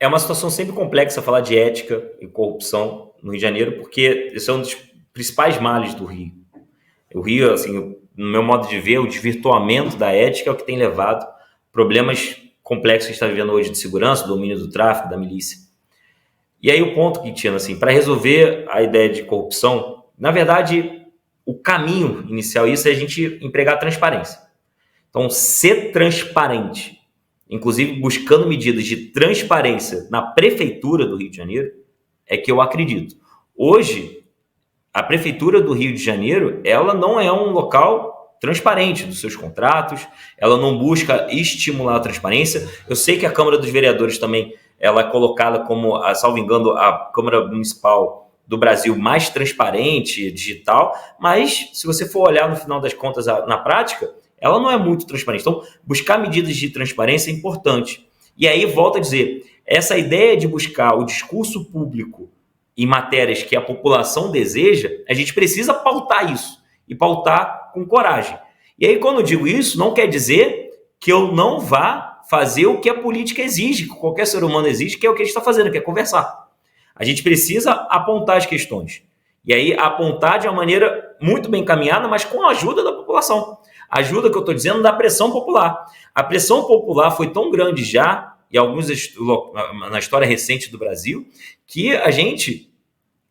É uma situação sempre complexa falar de ética e corrupção no Rio de Janeiro, porque esse é um dos principais males do Rio. O Rio, assim, no meu modo de ver, o desvirtuamento da ética é o que tem levado problemas complexos que a gente está vivendo hoje de segurança, domínio do tráfico, da milícia. E aí o ponto, Quintino, assim, para resolver a ideia de corrupção, na verdade, o caminho inicial isso é a gente empregar transparência. Então, ser transparente, inclusive buscando medidas de transparência na prefeitura do Rio de Janeiro, é que eu acredito. Hoje, a prefeitura do Rio de Janeiro, ela não é um local transparente dos seus contratos, ela não busca estimular a transparência. Eu sei que a Câmara dos Vereadores também, ela é colocada como, salvo engano, a Câmara Municipal do Brasil mais transparente, digital, mas se você for olhar no final das contas na prática, ela não é muito transparente. Então, buscar medidas de transparência é importante. E aí, volto a dizer, essa ideia de buscar o discurso público em matérias que a população deseja, a gente precisa pautar isso, e pautar com coragem. E aí, quando eu digo isso, não quer dizer que eu não vá fazer o que a política exige, que qualquer ser humano exige, que é o que a gente está fazendo, que é conversar. A gente precisa apontar as questões. E aí, apontar de uma maneira muito bem encaminhada, mas com a ajuda da população. A ajuda que eu estou dizendo da pressão popular. A pressão popular foi tão grande já, e alguns na história recente do Brasil, que a gente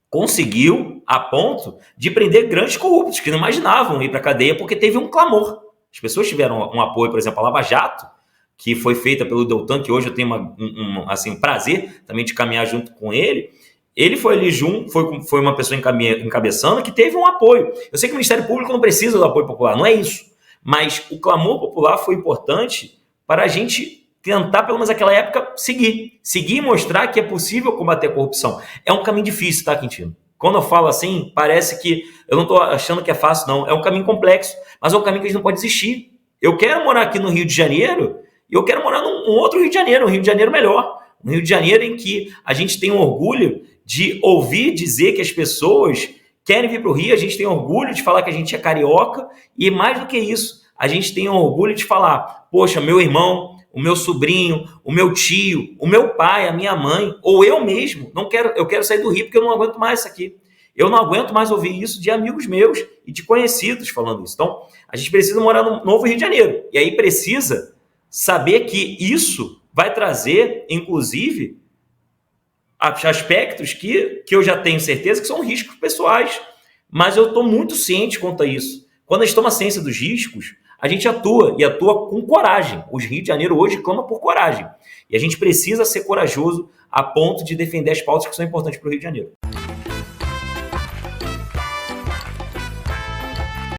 conseguiu a ponto de prender grandes corruptos que não imaginavam ir para a cadeia porque teve um clamor. As pessoas tiveram um apoio, por exemplo, a Lava Jato, que foi feita pelo Deltan, que hoje eu tenho um prazer também de caminhar junto com ele. Ele foi ali junto, foi uma pessoa encabeçando que teve um apoio. Eu sei que o Ministério Público não precisa do apoio popular, não é isso. Mas o clamor popular foi importante para a gente tentar, pelo menos naquela época, seguir e mostrar que é possível combater a corrupção. É um caminho difícil, tá, Quintino? Quando eu falo assim, parece que eu não estou achando que é fácil, não. É um caminho complexo, mas é um caminho que a gente não pode desistir. Eu quero morar aqui no Rio de Janeiro e eu quero morar num outro Rio de Janeiro, um Rio de Janeiro melhor. Um Rio de Janeiro em que a gente tem orgulho de ouvir dizer que as pessoas querem vir para o Rio, a gente tem orgulho de falar que a gente é carioca e mais do que isso, a gente tem orgulho de falar, poxa, meu irmão, o meu sobrinho, o meu tio, o meu pai, a minha mãe, ou eu mesmo, eu quero sair do Rio porque eu não aguento mais isso aqui. Eu não aguento mais ouvir isso de amigos meus e de conhecidos falando isso. Então, a gente precisa morar no novo Rio de Janeiro. E aí precisa saber que isso vai trazer, inclusive, aspectos que eu já tenho certeza que são riscos pessoais. Mas eu estou muito ciente quanto a isso. Quando a gente toma ciência dos riscos, a gente atua, e atua com coragem. O Rio de Janeiro hoje clama por coragem. E a gente precisa ser corajoso a ponto de defender as pautas que são importantes para o Rio de Janeiro.